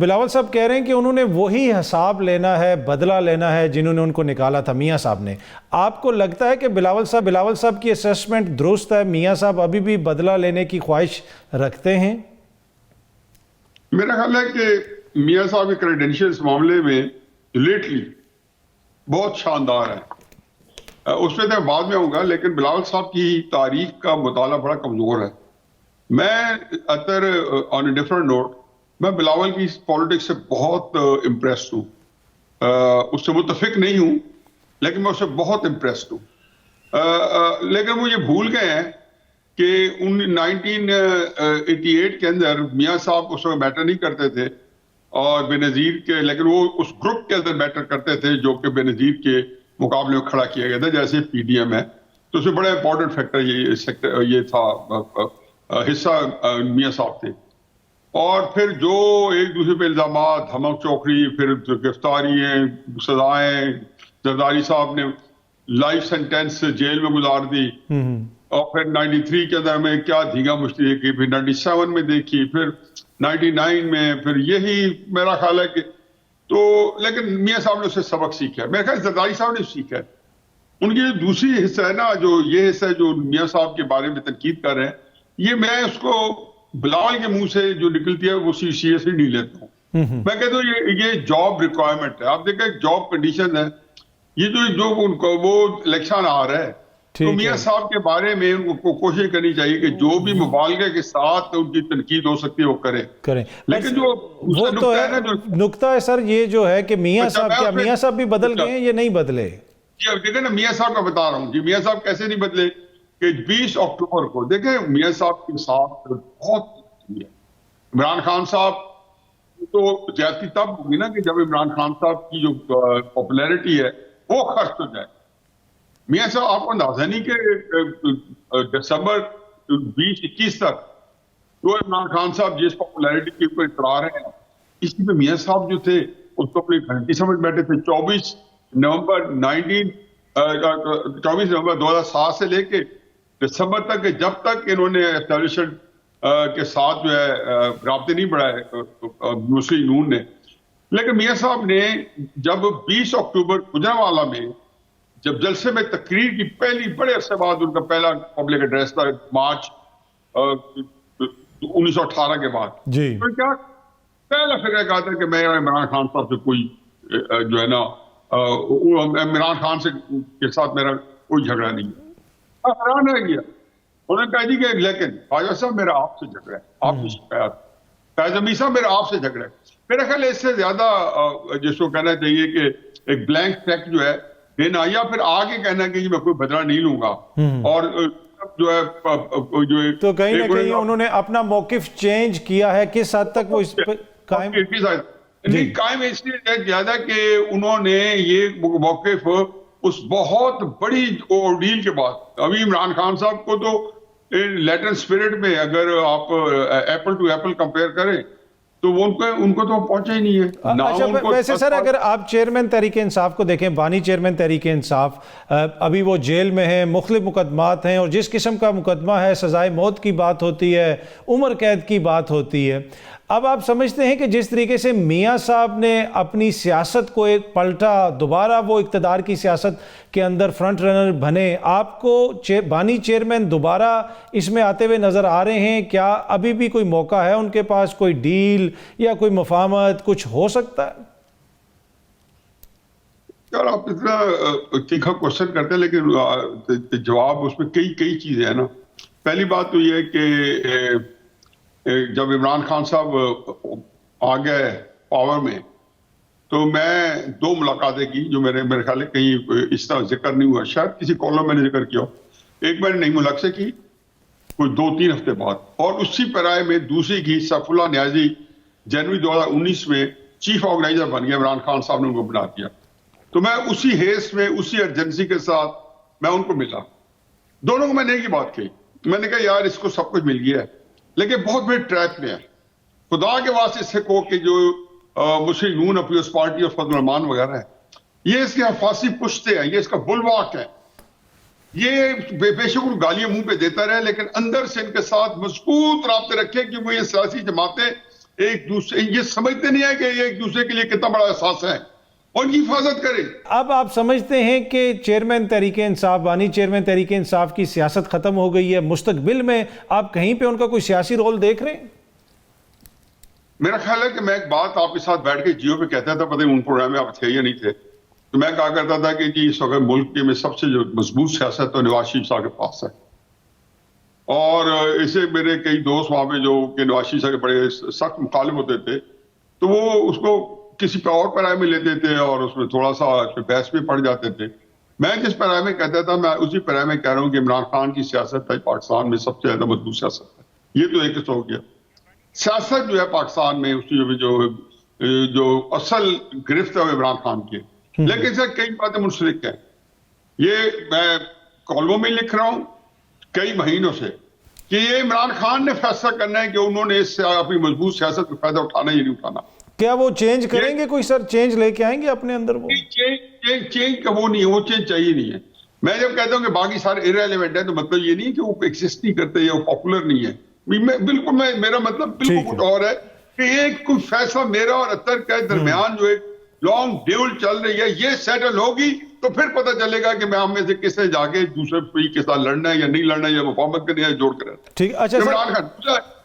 बिलावल साहब कह रहे हैं कि उन्होंने वही हिसाब लेना है, बदला लेना है जिन्होंने उनको निकाला था, मियाँ साहब ने। आपको लगता है कि बिलावल साहब की असेसमेंट दुरुस्त है? मियाँ साहब अभी भी बदला लेने की ख्वाहिश रखते हैं? मेरा ख्याल है कि मियाँ साहब के क्रेडेंशियल्स मामले में लेटली बहुत शानदार है। उसमें तो बाद में आऊंगा, लेकिन बिलावल साहब की तारीख का मुताला बड़ा कमजोर है। मैं अतर ऑन ए डिफरेंट नोट, मैं बिलावल की पॉलिटिक्स से बहुत इम्प्रेस्ड हूँ। उससे मुतफिक नहीं हूँ, लेकिन मैं उससे बहुत इम्प्रेस्ड हूँ। लेकिन वो ये भूल गए हैं कि 1988 के अंदर मियाँ साहब उस वक्त मैटर नहीं करते थे और बेनजीर के, लेकिन वो उस ग्रुप के अंदर मैटर करते थे जो कि बेनजीर के मुकाबले में खड़ा किया गया था, जैसे पीडीएम है। तो उसमें बड़ा इंपॉर्टेंट फैक्टर ये था, हिस्सा मियाँ साहब थे। और फिर जो एक दूसरे पे इल्जाम, धमक चौकड़ी, फिर गिरफ्तारियां, सजाएं, जरदारी साहब ने लाइफ सेंटेंस जेल में गुजार दी। और फिर 93 के अंदर में क्या धींगा मुश्ती देखी, फिर 97 में देखी, फिर 99 में, फिर यही मेरा ख्याल है कि तो, लेकिन मियाँ साहब ने उससे सबक सीखा है। मेरा ख्याल जरदारी साहब ने सीखा है। उनकी जो दूसरी हिस्सा है ना, जो ये हिस्सा है जो मियाँ साहब के बारे में तनकीद कर रहे हैं, ये मैं उसको बिलावल के मुंह से जो निकलती है वो सीरियसली नहीं लेता हूँ। मैं कहता हूँ ये जॉब रिक्वायरमेंट है। आप देखें जॉब कंडीशन है, ये जो उनको वो इलेक्शन आ रहा है, तो मियाँ साहब के बारे में उनको कोशिश करनी चाहिए कि जो भी मुबालगे के साथ उनकी तनकीद हो सकती है वो करें। लेकिन जो वो तो है ना, जो नुक्ता है सर ये जो है कि मियाँ साहब, क्या मियाँ साहब भी बदल गए हैं, ये नहीं बदले? देखें ना, मियाँ साहब का बता रहा हूँ जी, मियाँ साहब कैसे नहीं बदले कि 20 अक्टूबर को देखें मियाँ साहब के साथ बहुत इमरान खान साहब तो ज्यादती तब होगी ना कि जब इमरान खान साहब की जो पॉपुलैरिटी है वो खर्च हो जाए। मियाँ साहब आपको अंदाजा नहीं कि दिसंबर 2021 तक जो इमरान खान साहब जिस पॉपुलैरिटी के ऊपर इतरा रहे हैं, इसी पे मियाँ साहब जो थे उसको अपनी घंटी समझ बैठे थे। 24 नवंबर 2007 से लेके दिसंबर तक, जब तक इन्होंने एस्टेब्लिशमेंट के साथ जो है राब्ते नहीं बढ़ाए मुस्लिम नून ने। लेकिन मियाँ साहब ने जब 20 अक्टूबर गुजरांवाला में जब जलसे में तकरीर की पहली बड़े अरसे बाद उनका पहला पब्लिक एड्रेस था, मार्च 1918 के बाद, तो क्या पहला फिक्र कहा था कि मैं इमरान खान साहब से कोई जो है ना, इमरान खान से के साथ मेरा कोई झगड़ा नहीं है। हैरान रह गया। उन्होंने कहा जी कि लेकिन ख्वाजा साहब मेरा आपसे झगड़ा है, आपकी शिकायत, फैज़मी साहब मेरा आपसे झगड़ा है। मेरा ख्याल इससे ज्यादा जिसको कहना चाहिए कि एक ब्लैंक चेक जो है देना, या फिर आगे कहना कि मैं कोई बदला नहीं लूंगा। और जो है तो कहीं ना कहीं उन्होंने अपना मौकिफ चेंज किया है। किस हद तक वो इस पर कायम नहीं, कायम इसलिए ज्यादा कि उन्होंने ये मौकिफ उस बहुत बड़ी ऑर्डील के बाद, अभी इमरान खान साहब को तो लैटिन स्पिरिट में अगर आप एप्पल टू एप्पल कंपेयर करें तो वो उनको तो पहुंचा ही नहीं है। अच्छा, वैसे सर अगर आप चेयरमैन तहरीक इंसाफ को देखें, बानी चेयरमैन तहरीक इंसाफ, अभी वो जेल में है, मुख्तलिफ मुकदमात हैं, और जिस किस्म का मुकदमा है सजाए मौत की बात होती है, उम्र कैद की बात होती है। अब आप समझते हैं कि जिस तरीके से मियाँ साहब ने अपनी सियासत को एक पलटा, दोबारा वो इक़्तिदार की सियासत के अंदर फ्रंट रनर बने, आपको बानी चेयरमैन दोबारा इसमें आते हुए नज़र आ रहे हैं? क्या अभी भी कोई मौका है उनके पास, कोई डील या कोई मुफाहमत कुछ हो सकता है? यार आप इतना तीखा क्वेश्चन करते हैं, लेकिन जवाब उसमें कई चीजें हैं ना। पहली बात तो ये है कि जब इमरान खान साहब आ गए पावर में, तो मैं 2 मुलाकातें की जो मेरे ख्याल है कहीं इस तरह जिक्र नहीं हुआ, शायद किसी कॉलम मैंने जिक्र किया। एक बार नईम उल हक से की कोई 2-3 हफ्ते बाद, और उसी पैराए में दूसरी की सैफुल्लाह न्याजी जनवरी 2019 में चीफ ऑर्गेनाइजर बन गया, इमरान खान साहब ने उनको बना दिया। तो मैं उसी हेस में, उसी अर्जेंसी के साथ मैं उनको मिला। दोनों को मैंने एक ही बात कही, मैंने कहा यार इसको सब कुछ मिल गया है, लेकिन बहुत बड़े ट्रैप में है। खुदा के वास्ते इससे कहो कि जो मुस्लिम नून पीपल्स पार्टी और फजल रहमान वगैरह है, ये इसके हफासी पुश्ते हैं, ये इसका बुलवाक है। ये बेशक गालियां मुंह पे देता रहे, लेकिन अंदर से इनके साथ मजबूत राब्ते रखे कि वो ये सियासी जमातें एक दूसरे ये समझते नहीं है कि ये एक दूसरे के लिए कितना बड़ा एहसास है, उनकी हिफाजत करें। अब आप समझते हैं कि चेयरमैन तहरीके इंसाफ, बानी चेयरमैन तहरीके इंसाफ की सियासत खत्म हो गई है, मुस्तकबिल में आप कहीं पे उनका कोई सियासी रोल देख रहे हैं? मेरा ख्याल है कि मैं एक बात आपके साथ बैठ के जियो पे कहता था, पता नहीं उन प्रोग्राम में आप थे या नहीं थे, तो मैं कहा करता था कि जी इस वक्त मुल्क के में सबसे जो मजबूत सियासत तो नवाज शरीफ साहब के पास है। और इसे मेरे कई दोस्त वहां पे जो कि नवाज शरीफ साहब के बड़े सख्त मुखालिफ होते थे, तो वो उसको किसी पे और पैराए में लेते थे और उसमें थोड़ा सा बहस में पड़ जाते थे। मैं जिस पैराए में कहता था, मैं उसी पैराए में कह रहा हूँ कि इमरान खान की सियासत है पाकिस्तान में सबसे ज्यादा मजबूत सियासत है। ये तो एक हिस्सा हो गया। सियासत जो है पाकिस्तान में उसकी जो असल गिरफ्त है वो इमरान खान की है, लेकिन सर कई बातें मुंसलिक है। ये मैं कॉलमों में लिख रहा हूं कई महीनों से कि ये इमरान खान ने फैसला करना है कि उन्होंने इससे अपनी मजबूत सियासत का फायदा उठाना या नहीं उठाना। क्या वो चेंज करेंगे, कोई सर चेंज लेके आएंगे अपने अंदर? वो चेंज का वो नहीं है, वो चेंज चाहिए नहीं है। मैं जब कहता हूं कि बाकी सारे इररिलेवेंट है, तो मतलब ये नहीं है कि वो एग्जिस्ट नहीं करते या वो पॉपुलर नहीं है। मेरा मतलब बिल्कुल कुछ और है कि एक कोई फैसला मेरा और अतर के दरमियान जो एक लॉन्ग ड्यूल चल रही है, ये सेटल होगी तो फिर पता चलेगा कि मैं हम में से किसने जाके दूसरे के साथ लड़ना है या नहीं लड़ना है, या मुफाहमत करनी है, जोड़ कर। ठीक, अच्छा इमरान खान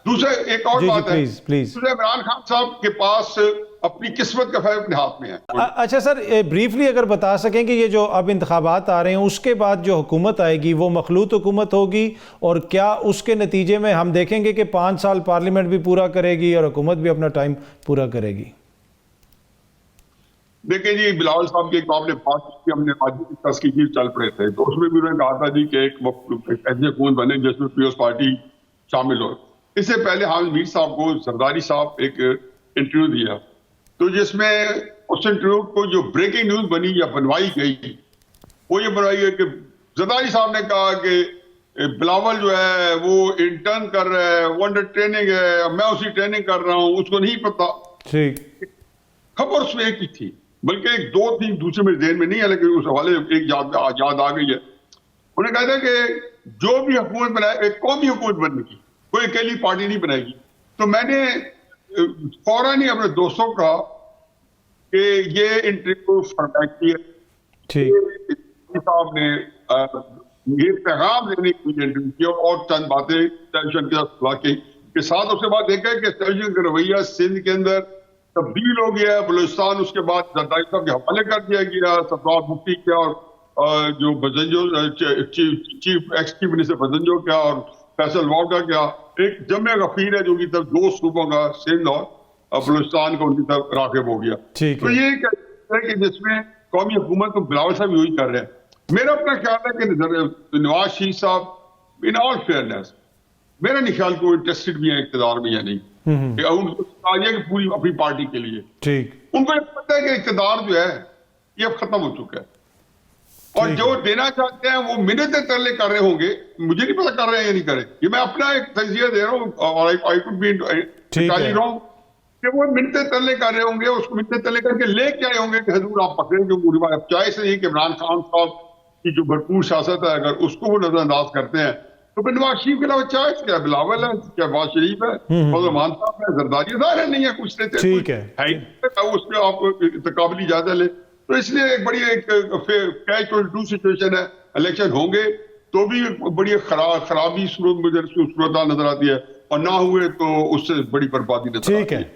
दूसरा एक और बात है, प्लीज इमरान खान साहब के पास अपनी किस्मत का फैसला अपने हाथ में है। अच्छा सर, ब्रीफली अगर बता सकें कि ये जो अब इंतखाबात आ रहे हैं उसके बाद जो हुकूमत आएगी वो मखलूत हुकूमत होगी, और क्या उसके नतीजे में हम देखेंगे कि 5 साल पार्लियामेंट भी पूरा करेगी और हुकूमत भी अपना टाइम पूरा करेगी? देखिए जी, बिलावल साहब की एक आपने बात की, हमने आज की तस्कीर चल पड़े थे, तो उसमें भी उन्होंने कहा था जी कि एक ऐसे हुकूमत बने जिसमें पीओस पार्टी शामिल हो। इससे पहले हामिद मीर साहब को जरदारी साहब एक इंटरव्यू दिया, तो जिसमें उस इंटरव्यू को जो ब्रेकिंग न्यूज बनी या बनवाई गई वो ये बनवाई है कि जरदारी साहब ने कहा कि बिलावल जो है वो इंटर्न कर रहा है, वो अंडर ट्रेनिंग है, मैं उसी ट्रेनिंग कर रहा हूं, उसको नहीं पता। ठीक, खबर उसमें एक ही थी, बल्कि एक दो थी, दूसरे मेरे ध्यान में नहीं है, लेकिन उस हवाले एक याद आ गई है। उन्होंने कहा था कि जो भी हुकूमत बनाए, एक कौमी हुकूमत बनेगी, कोई अकेली पार्टी नहीं बनाएगी। तो मैंने फौरन ही अपने दोस्तों को कहा कि ये इंटरव्यू फॉर्मेट की है, ठीक साहब ने ये पैगाम देने के लिए इंटरव्यू किया और चंद बातें टेलीविजन के साथ उसके बाद देखा कि टेलीविजन का रवैया सिंध के अंदर तब्दील हो गया, बलूचिस्तान उसके बाद जरदारी साहब के हवाले कर दिया गया, सरदार मुफ्ती क्या और जो बजंजो चीफ एक्स चीफ मिनिस्टर बजंजो क्या और फैसल वॉर का क्या, एक जमे गफीर है जो की तरफ दो सूबों का सिंध और बलूचिस्तान का उनकी तरफ राग़िब हो गया। तो ये है कि जिसमें कौमी हुकूमत को बिलावल साहब यही कर रहे हैं। मेरा अपना ख्याल है कि नवाज शरीफ साहब इन ऑल फेयरनेस मेरा नहीं ख्याल को इंटरेस्टेड भी है इक़्तिदार में या नहीं, उनको कि पूरी अपनी पार्टी के लिए, ठीक उनको पता है कि इक़्तिदार जो है ये अब खत्म हो चुका है, और जो देना चाहते हैं वो मिन्नतें तरले कर रहे होंगे, मुझे नहीं पता कर रहे हैं या नहीं कर रहे, ये मैं अपना एक तजिया दे रहा हूँ और आई कुड बी रॉन्ग कि वो मिन्नतें तरले कर रहे होंगे, उसको मिन्नतें तरले करके ले क्या आए होंगे कि हजूर आप पकड़े जो पूरी बात चाहे से नहीं कि इमरान खान साहब की जो भरपूर सियासत है अगर उसको वो नजरअंदाज करते हैं तो फिर नवाज शरीफ के अलावा चाहे क्या बिलावल है, क्या नवाज शरीफ है, फजलमान साहब है, जरदारी ज़ाहिर नहीं है कुछ नहीं, ठीक है उसमें आप तकाबली इजाजत ले। तो इसलिए एक बड़ी कैच 22 सिचुएशन है, इलेक्शन होंगे तो भी बड़ी खराबी सूरत मुझे सूरत नजर आती है, और ना हुए तो उससे बड़ी बर्बादी नजर आती है।